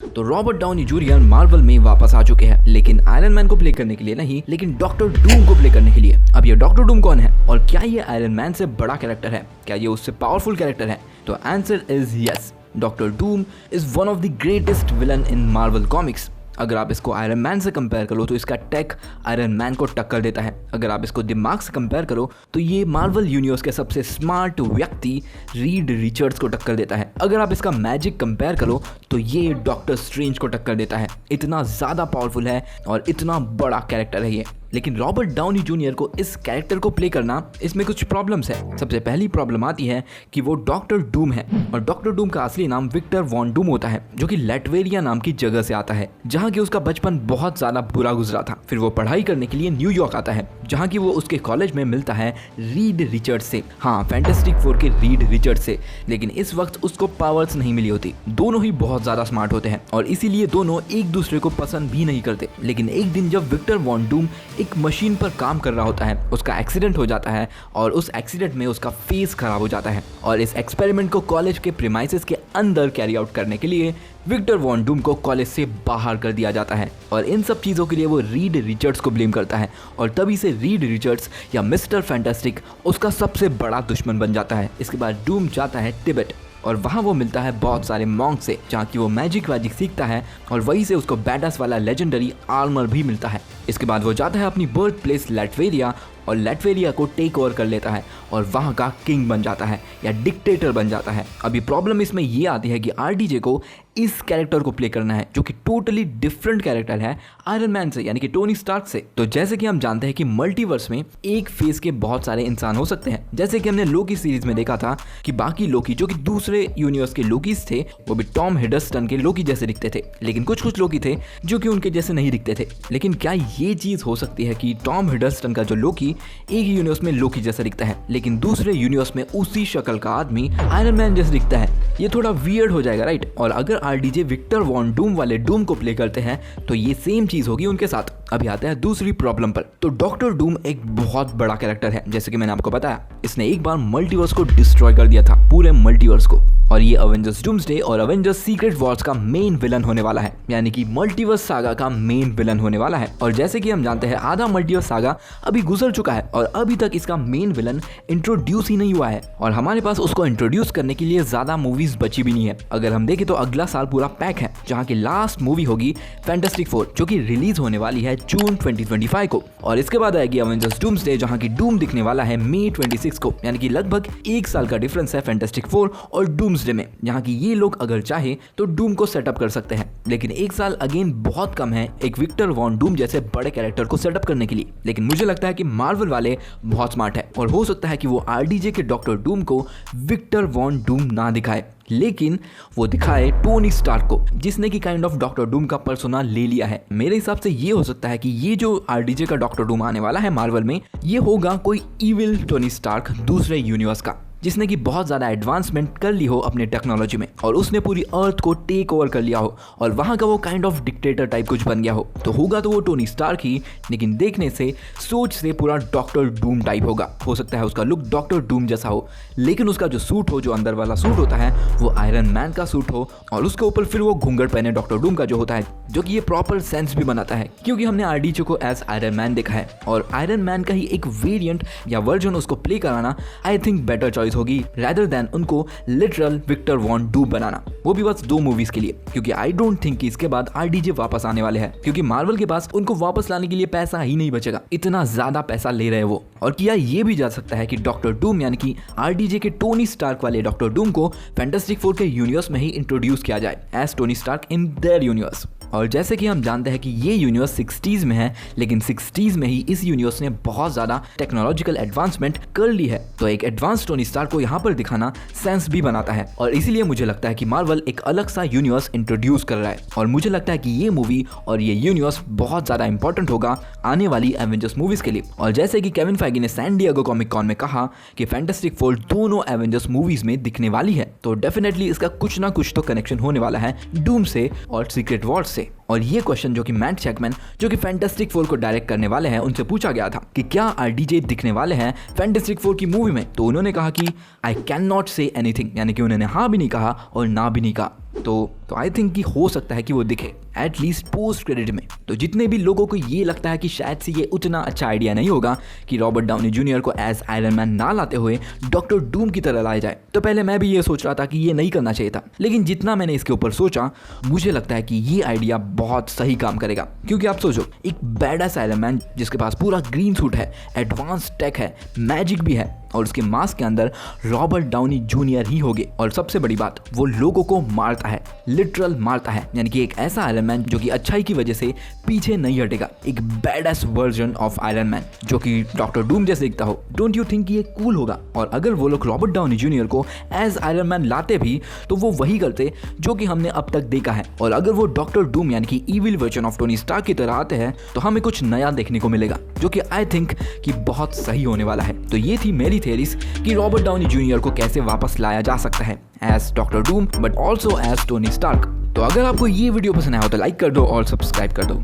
तो Robert Downey junior Marvel में वापस आ चुके हैं, लेकिन आयरन मैन को प्ले करने के लिए नहीं, लेकिन डॉक्टर डूम को प्ले करने के लिए। अब ये डॉक्टर डूम कौन है और क्या ये आयरन मैन से बड़ा कैरेक्टर है? क्या ये उससे पावरफुल कैरेक्टर है? तो answer is yes. Doctor doom is one of the greatest villain in Marvel comics. अगर आप इसको आयरन मैन से कंपेयर करो तो इसका टेक आयरन मैन को टक्कर देता है। अगर आप इसको दिमाग से कंपेयर करो तो ये मार्वल यूनिवर्स के सबसे स्मार्ट व्यक्ति रीड रिचर्ड्स को टक्कर देता है। अगर आप इसका मैजिक कंपेयर करो तो ये डॉक्टर स्ट्रेंज को टक्कर देता है। इतना ज़्यादा पावरफुल है और इतना बड़ा कैरेक्टर है ये। लेकिन रॉबर्ट डाउनी जूनियर को इस कैरेक्टर को प्ले करना, इसमें कुछ प्रॉब्लम्स है। सबसे पहली प्रॉब्लम आती है कि वो डॉक्टर डूम है और डॉक्टर डूम का असली नाम विक्टर वॉन डूम होता है, जो कि लैटवेरिया नाम की जगह से आता है, जहाँ की उसका बचपन बहुत ज़्यादा बुरा गुजरा था। फिर वो पढ़ाई करने के लिए न्यूयॉर्क आता है, जहाँ की वो उसके कॉलेज में मिलता है रीड रिचर्ड्स से। हाँ, फैंटास्टिक फोर के रीड रिचर्ड्स से। लेकिन इस वक्त उसको पावर्स नहीं मिली होती। दोनों ही बहुत ज़्यादा स्मार्ट होते हैं और इसीलिए दोनों एक दूसरे को पसंद भी नहीं करते। लेकिन एक दिन जब विक्टर वॉन डूम एक मशीन पर काम कर रहा होता है, उसका एक्सीडेंट हो जाता है और उस एक्सीडेंट में उसका फेस खराब हो जाता है। और इस एक्सपेरिमेंट को कॉलेज के प्रीमाइसेस के अंदर कैरी आउट करने के लिए विक्टर वॉन डूम को कॉलेज से बाहर कर दिया जाता है। और इन सब चीज़ों के लिए वो रीड रिचर्ड्स को ब्लेम करता है और तभी से रीड रिचर्ड्स या मिस्टर फैंटास्टिक उसका सबसे बड़ा दुश्मन बन जाता है। इसके बाद डूम जाता है तिब्बत और वहाँ वो मिलता है बहुत सारे मॉन्क से, जहाँ की वो मैजिक सीखता है और वहीं से उसको बैडास वाला लेजेंडरी आर्मर भी मिलता है। इसके बाद वो जाता है अपनी बर्थ प्लेस लैटवेरिया और लैटवेरिया को टेक ओवर कर लेता है और वहाँ का किंग बन जाता है या डिक्टेटर बन जाता है। अभी प्रॉब्लम इसमें ये आती है कि आरडीजे को इस कैरेक्टर को प्ले करना है, जो कि टोटली डिफरेंट कैरेक्टर है आयरन मैन से, यानी कि टोनी स्टार्क से। तो जैसे कि हम जानते हैं कि मल्टीवर्स में एक फेस के बहुत सारे इंसान हो सकते हैं। जैसे कि हमने लोकी सीरीज में देखा था कि बाकी लोकी जो कि दूसरे यूनिवर्स के लोकीज थे, वो भी टॉम हिडलस्टन के लोकी जैसे दिखते थे। लेकिन कुछ लोकी थे जो कि उनके जैसे नहीं दिखते थे। लेकिन क्या ये चीज़ हो सकती है कि टॉम हिडलस्टन का जो लोकी एक यूनिवर्स में लोकी जैसा दिखता है, लेकिन दूसरे यूनिवर्स में उसी शक्ल का आदमी आयरन मैन जैसा दिखता है? ये थोड़ा वियर्ड हो जाएगा, राइट? और अगर आरडीजे विक्टर वॉन डूम वाले डूम को प्ले करते हैं तो ये सेम चीज होगी उनके साथ। अभी आता है दूसरी प्रॉब्लम पर। तो डॉक्टर डूम एक बहुत बड़ा कैरेक्टर है, जैसे कि मैंने आपको बताया। इसने एक बार मल्टीवर्स को डिस्ट्रॉय कर दिया था, पूरे मल्टीवर्स को। और ये अवेंजर्स डूम्सडे और अवेंजर्स सीक्रेट वॉर्स का मेन विलन होने वाला है, यानी कि मल्टीवर्स सागा का मेन विलन होने वाला है। और जैसे कि हम जानते हैं आधा मल्टीवर्स सागा अभी गुजर चुका है और अभी तक इसका मेन विलन इंट्रोड्यूस ही नहीं हुआ है और हमारे पास उसको इंट्रोड्यूस करने के लिए ज्यादा मूवीज बची भी नहीं है। अगर हम देखें तो अगला साल पूरा पैक है, जहाँ की लास्ट मूवी होगी फैंटास्टिक फोर, जो कि रिलीज होने वाली है जून 2025 को। और इसके बाद आएगी अवेंजर्स डूम्सडे, जहाँ की डूम दिखने वाला है मई 26 को, यानी कि लगभग एक साल का डिफरेंस है फैंटास्टिक फोर और डूम्सडे में, जहाँ की ये लोग अगर चाहे तो डूम को सेटअप कर सकते हैं। लेकिन एक साल अगेन बहुत कम है एक विक्टर वॉन डूम जैसे बड़े कैरेक्टर को सेटअप करने के लिए। लेकिन मुझे लगता है कि मार्वल वाले बहुत स्मार्ट है और हो सकता है कि वो आरडीजे के डॉक्टर डूम को विक्टर वॉन डूम ना दिखाए, लेकिन वो दिखाए टोनी स्टार्क को, जिसने की काइंड ऑफ डॉक्टर डूम का पर्सोना ले लिया है। मेरे हिसाब से ये हो सकता है कि ये जो आरडीजे का डॉक्टर डूम आने वाला है मार्वल में, ये होगा कोई इविल टोनी स्टार्क दूसरे यूनिवर्स का, जिसने की बहुत ज़्यादा एडवांसमेंट कर ली हो अपने टेक्नोलॉजी में और उसने पूरी अर्थ को टेक ओवर कर लिया हो और वहाँ का वो काइंड ऑफ डिक्टेटर टाइप कुछ बन गया हो। तो होगा तो वो टोनी स्टार्क ही, लेकिन देखने से, सोच से पूरा डॉक्टर डूम टाइप होगा। हो सकता है उसका लुक डॉक्टर डूम जैसा हो, लेकिन उसका जो सूट हो, जो अंदर वाला सूट होता है, वो आयरन मैन का सूट हो और उसके ऊपर फिर वो घूंघट पहने डॉक्टर डूम का जो होता है, जो कि ये प्रॉपर सेंस भी बनाता है, क्योंकि हमने आरडीजे को एज आयरन मैन देखा है और आयरन मैन का ही एक वेरिएंट या वर्जन उसको प्ले कराना आई थिंक बेटर चॉइस होगी rather than उनको लिटरल विक्टर वॉन डूम बनाना, वो भी बस 2 मूवीज के लिए। क्योंकि आई डोंट थिंक कि इसके बाद आरडीजे वापस आने वाले हैं, क्योंकि मार्वल के पास उनको वापस लाने के लिए पैसा ही नहीं बचेगा, इतना ज्यादा पैसा ले रहे हैं वो। और किया ये भी जा सकता है कि डॉक्टर डूम यानी कि आरडीजे के टोनी स्टार्क वाले डॉक्टर डूम को फैंटास्टिक फोर के यूनिवर्स में ही इंट्रोड्यूस किया जाए as Tony Stark in their universe. और जैसे कि हम जानते हैं कि ये यूनिवर्स 60s में है, लेकिन 60s में ही इस यूनिवर्स ने बहुत ज़्यादा टेक्नोलॉजिकल एडवांसमेंट कर ली है, तो एक एडवांस टोनी स्टार्क को यहाँ पर दिखाना सेंस भी बनाता है। और इसीलिए मुझे लगता है कि मार्वल एक अलग सा यूनिवर्स इंट्रोड्यूस कर रहा है और मुझे लगता है कि ये मूवी और ये यूनिवर्स बहुत ज़्यादा इंपॉर्टेंट होगा आने वाली एवेंजर्स मूवीज़ के लिए। और जैसे कि केविन फाइगी ने सैन डिएगो कॉमिक कॉन में कहा कि फैंटास्टिक फोर दोनों एवेंजर्स मूवीज़ में दिखने वाली है, तो डेफिनेटली इसका कुछ ना कुछ तो कनेक्शन होने वाला है डूम से और सीक्रेट वॉर्स से। और ये क्वेश्चन जो कि मैट जैकमैन, जो कि फैंटास्टिक फोर को डायरेक्ट करने वाले हैं, उनसे पूछा गया था कि क्या आरडीजे दिखने वाले हैं फैंटास्टिक फोर की मूवी में, तो उन्होंने कहा कि I can not say anything, यानी कि उन्होंने हाँ भी नहीं कहा और ना भी नहीं कहा। तो आई थिंक कि हो सकता है कि वो दिखे एटलीस्ट पोस्ट क्रेडिट में। तो जितने भी लोगों को ये लगता है कि शायद से ये उतना अच्छा आइडिया नहीं होगा कि रॉबर्ट डाउनी जूनियर को एज आयरन मैन ना लाते हुए डॉक्टर डूम की तरह लाया जाए, तो पहले मैं भी ये सोच रहा था कि ये नहीं करना चाहिए था। लेकिन जितना मैंने इसके ऊपर सोचा, मुझे लगता है कि ये आइडिया बहुत सही काम करेगा। क्योंकि आप सोचो, एक बैडएस आयरन मैन जिसके पास पूरा ग्रीन सूट है, एडवांस टेक है, मैजिक भी है, और उसके मास्क के अंदर रॉबर्ट डाउनी जूनियर ही होंगे। और सबसे बड़ी बात, वो लोगों को मारता है, लिटरल मारता है। यानी कि एक ऐसा आयरन मैन जो कि अच्छाई की वजह से पीछे नहीं हटेगा, एक badass version of iron man जो कि डॉक्टर डूम जैसे दिखता हो। डोंट यू थिंक ये कूल होगा? और अगर वो लोग रॉबर्ट डाउनी जूनियर को एज आयरन मैन लाते भी तो वो वही करते जो कि हमने अब तक देखा है। और अगर वो डॉक्टर डूम यानी कि evil version of Tony Stark की तरह आते हैं तो हमें कुछ नया देखने को मिलेगा, जो कि आई थिंक कि बहुत सही होने वाला है। तो ये थी मेरी थ्योरीज कि रॉबर्ट डाउनी जूनियर को कैसे वापस लाया जा सकता है as doctor Doom but also as Tony Stark. तो अगर आपको ये वीडियो पसंद आया हो तो लाइक कर दो और सब्सक्राइब कर दो।